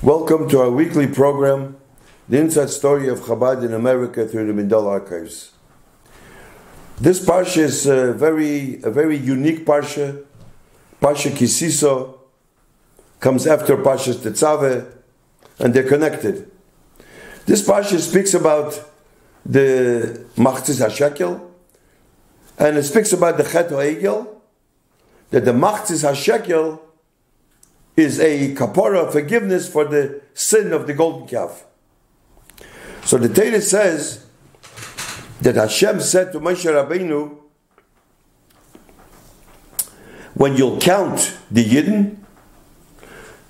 Welcome to our weekly program, the inside story of Chabad in America through the Mindal archives. This parsha is a very unique parsha. Parsha Kisiso comes after Parsha Tetzaveh, and they're connected. This parsha speaks about the Machzis HaShekel, and it speaks about the Chet HaEgel, that the Machzis HaShekel is a kapara, forgiveness for the sin of the golden calf. So the Torah says that Hashem said to Moshe Rabbeinu, when you'll count the Yidden,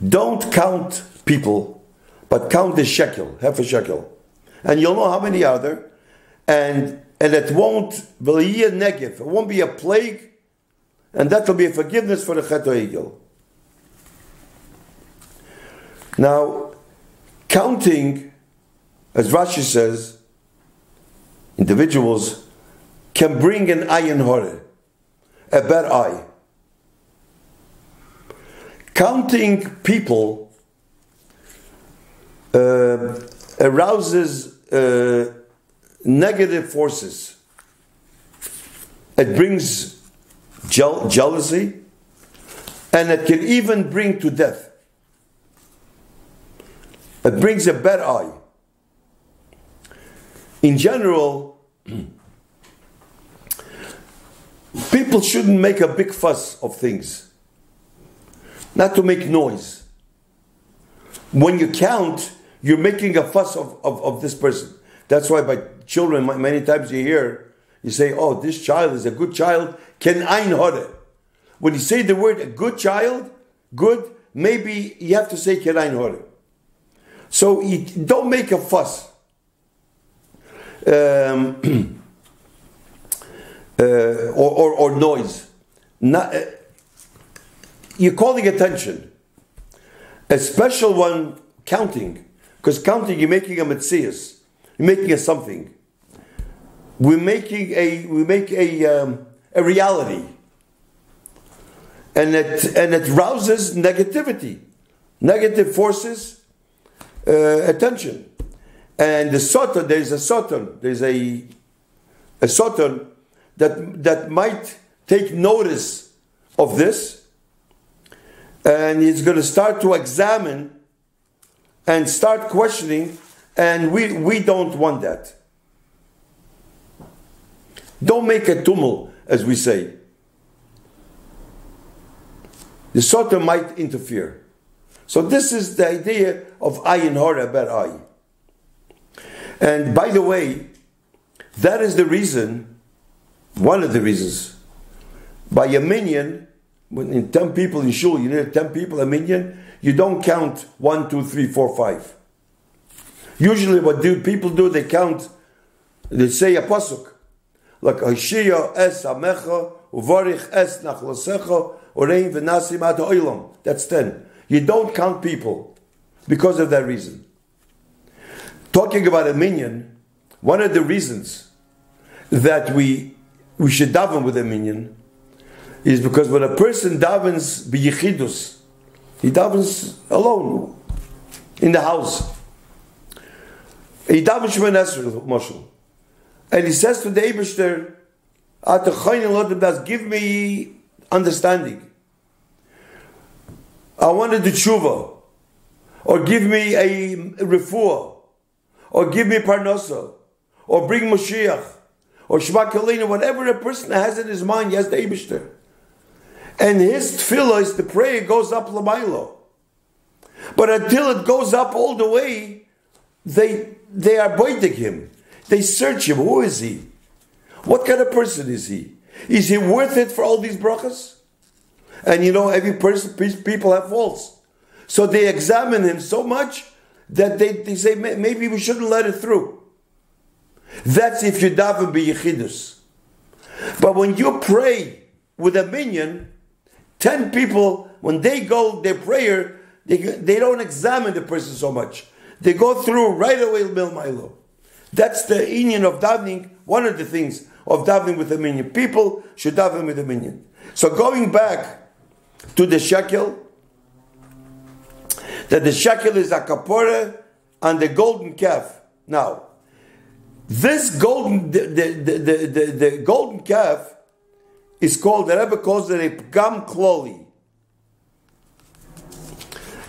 don't count people, but count the shekel, half a shekel. And you'll know how many are there. And it won't be a negev, it won't be a plague, and that will be a forgiveness for the Chet HaEgel. Now, counting, as Rashi says, individuals can bring an ayin hore, a bad eye. Counting people arouses negative forces. It brings jealousy, and it can even bring to death. It brings a bad eye. In general, people shouldn't make a big fuss of things. Not to make noise. When you count, you're making a fuss of this person. That's why by children, many times you say, oh, this child is a good child, ken ein hore. When you say the word a good child, good, maybe you have to say ken ein hore. So don't make a fuss. Or noise. You're calling attention. A special one, counting. Because counting, you're making a metzias. You're making a something. We make a reality. And it rouses negativity. Negative forces. Attention. And the Satan, there's a Satan that might take notice of this, and he's going to start to examine and start questioning, and we don't want that. Don't make a tumult, as we say. The Satan might interfere. So this is the idea of ayin hora, bad eye. And by the way, that is the reason, one of the reasons, by a minyan, when in 10 people in shul, you need 10 people, a minyan, you don't count 1, 2, 3, 4, 5. Usually what people do, they count, they say a pasuk, like Hashia es amecha, uvarich es nachlasecha, urein v'nasim ad ha'olam. That's 10. You don't count people because of that reason. Talking about a minyan, one of the reasons that we should daven with a minyan is because when a person davens b'yichidus, he davens alone in the house. He davens Shemon Esrei, Moshel, and he says to the Eibishter, give me understanding. I wanted the tshuva, or give me a refuah, or give me parnasa, or bring Moshiach, or Shema Kalina, whatever a person has in his mind, he has the Eibishter. And his tefillah is the prayer goes up l'maylo. But until it goes up all the way, they are boiting him. They search him. Who is he? What kind of person is he? Is he worth it for all these brachas? And every person, people have faults. So they examine him so much that they say, maybe we shouldn't let it through. That's if you daven b'yichidus. But when you pray with a minyan, 10 people, when they go their prayer, they don't examine the person so much. They go through right away mil milo. That's the inyan of davening, one of the things of davening with a minyan. People should daven with a minyan. So going back to the shekel, That the shekel is a kapora on the golden calf. Now, this golden, the golden calf is called, the Rebbe calls it a pgam kloli.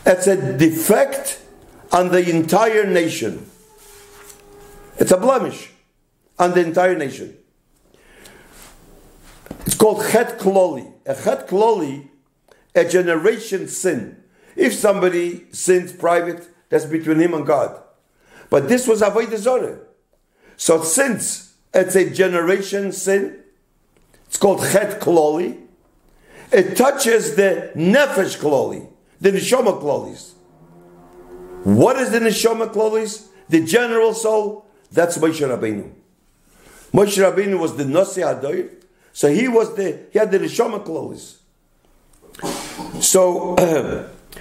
It's a defect on the entire nation. It's a blemish on the entire nation. It's called chet kloli. A chet kloli, a generation sin. If somebody sins private, that's between him and God. But this was avodah zarah. So since it's a generation sin, it's called chet kloli. It touches the nefesh kloli, the neshama klolis. What is the neshama klolis? The general soul. That's Moshe Rabbeinu. Moshe Rabbeinu was the Nasi Hadoir, so he had the neshama klolis.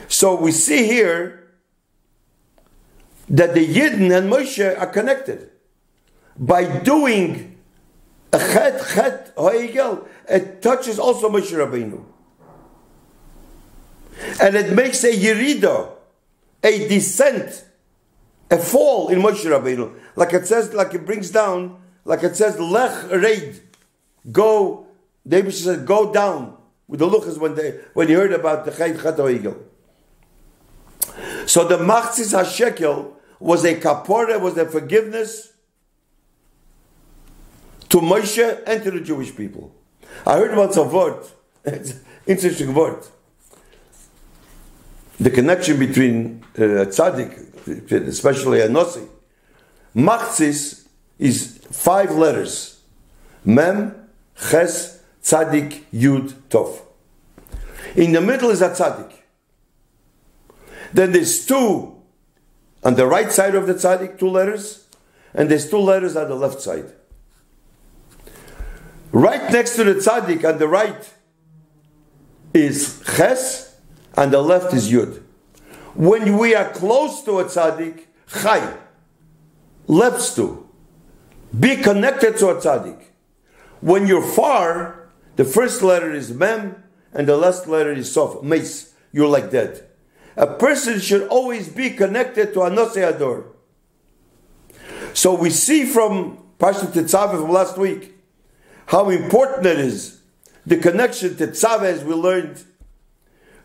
So we see here that the Yidden and Moshe are connected by doing a chet ha'egel. It touches also Moshe Rabbeinu, and it makes a yerida, a descent, a fall in Moshe Rabbeinu. Like it says, like it brings down, like it says, lech reid, go. David said, go down. With the luchas when he heard about the chet ha'egel. So the machzis hashekel was a kapora, was a forgiveness to Moshe and to the Jewish people. I heard about some word, it's an interesting word. The connection between tzaddik, especially a nosi. Machzis is 5 letters. Mem, ches, tzaddik, yud, tov. In the middle is a tzaddik. Then there's 2 on the right side of the tzaddik, 2 letters, and there's 2 letters on the left side. Right next to the tzaddik on the right is ches, and the left is yud. When we are close to a tzaddik, chai, leps to, be connected to a tzaddik. When you're far, the first letter is mem, and the last letter is sof, meis. You're like dead. A person should always be connected to a Nosei Ador. So we see from Parshat Tetzaveh from last week how important it is, the connection to Tetzaveh, as we learned.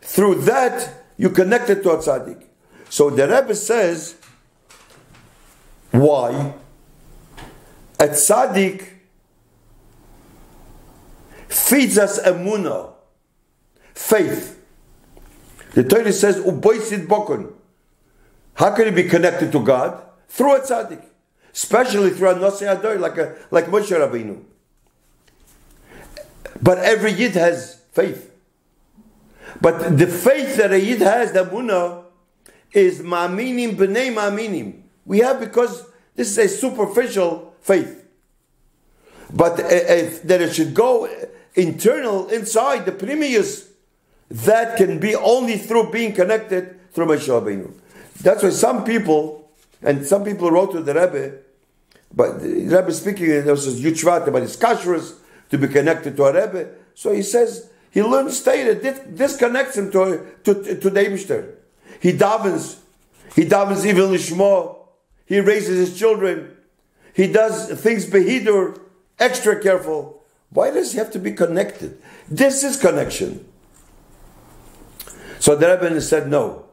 Through that, you connected to a tzaddik. So the Rebbe says, why? A tzaddik feeds us emunah, faith. The Torah says, "Uboisid bokon." How can he be connected to God? Through a tzaddik, especially through a Nosei Ador, like Moshe Rabbeinu. But every Yid has faith. But the faith that a Yid has, the Emunah, is ma'aminim b'nei ma'aminim. We have because this is a superficial faith. But that it should go internal, inside, the previous, that can be only through being connected through Moshe Rabbeinu. That's why some people wrote to the Rebbe, but the Rebbe speaking, there was this huge about his kashrus, to be connected to a Rebbe. So he says, he learned, stated, this connects him to the Eibishter. He davens even lishmo. He raises his children. He does things behidur, extra careful. Why does he have to be connected? This is connection. So the Rebbe said, no.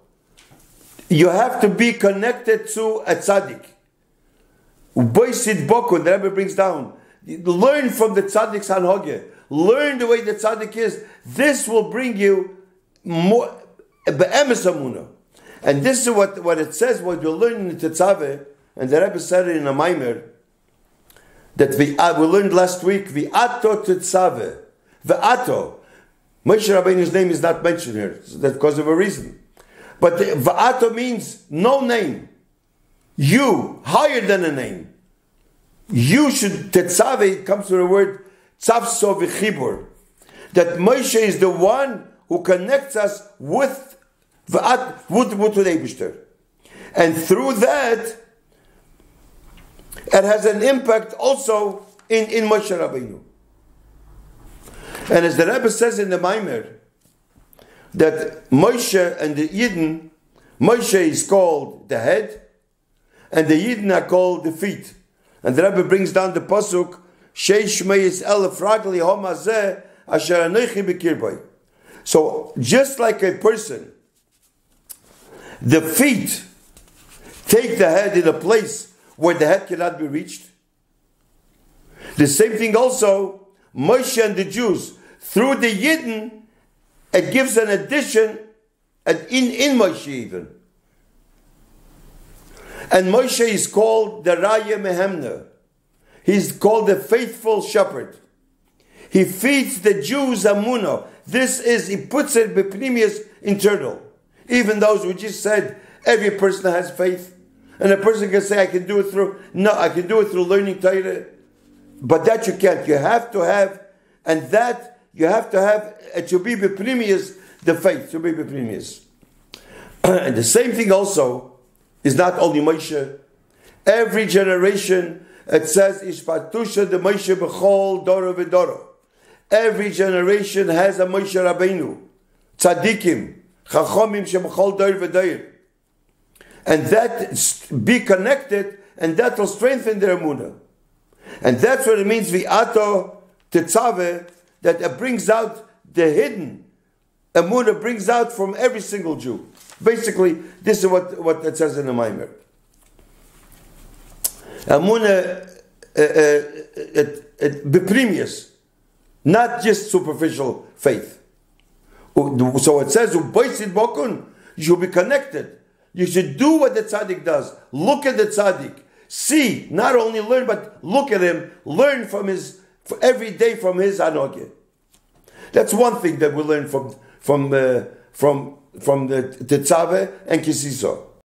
You have to be connected to a tzaddik. Uboisid bokun, the Rebbe brings down. Learn from the tzaddik's hanhogeh. Learn the way the tzaddik is. This will bring you more be'emes amunah. And this is what it says, what you learn in the Tetzaveh, and the Rebbe said it in a Maimer, that we learned last week, V'ato Tetzaveh. V'ato. Moshe Rabbeinu's name is not mentioned here. So that's because of a reason. But V'ato means no name. You, higher than a name. You should, Tetzaveh comes from the word Tzavso V'chibur. That Moshe is the one who connects us with the Eibishter. And through that, it has an impact also in Moshe Rabbeinu. And as the Rebbe says in the Maimer, that Moshe and the Yidden Moshe is called the head, and the Yidden are called the feet. And the Rabbi brings down the pasuk, Sheish Meis Elef Ragli Homazeh Asher Anochi B'Kirboi. So, just like a person, the feet take the head in a place where the head cannot be reached. The same thing also, Moshe and the Jews, through the Yidden, it gives an addition in Moshe even. And Moshe is called the Raya Mehemner. He's called the faithful shepherd. He feeds the Jews Amunah. He puts it b'pnimius internal. Even those who just said, every person has faith. And a person can say, I can do it through learning Torah. But that you can't. You have to have, it should be b'pnimius, the faith should be b'pnimius. And the same thing also is not only Moshe. Every generation, it says, Ishpatusha de Moshe b'chol doro v'doro. Every generation has a Moshe Rabbeinu. Tzadikim. Chachomim sheb'chol dor v'dor. And that, be connected, and that will strengthen their emunah. And that's what it means, v'ato tetzaveh, that it brings out the hidden. Emunah brings out from every single Jew. Basically, this is what it says in the Maimer. Emunah b'primius, not just superficial faith. So it says, you should be connected. You should do what the tzaddik does. Look at the tzaddik. See, not only learn, but look at him. Learn from every day from his anogya. That's one thing that we learn from the Tetzaveh and Kisiso.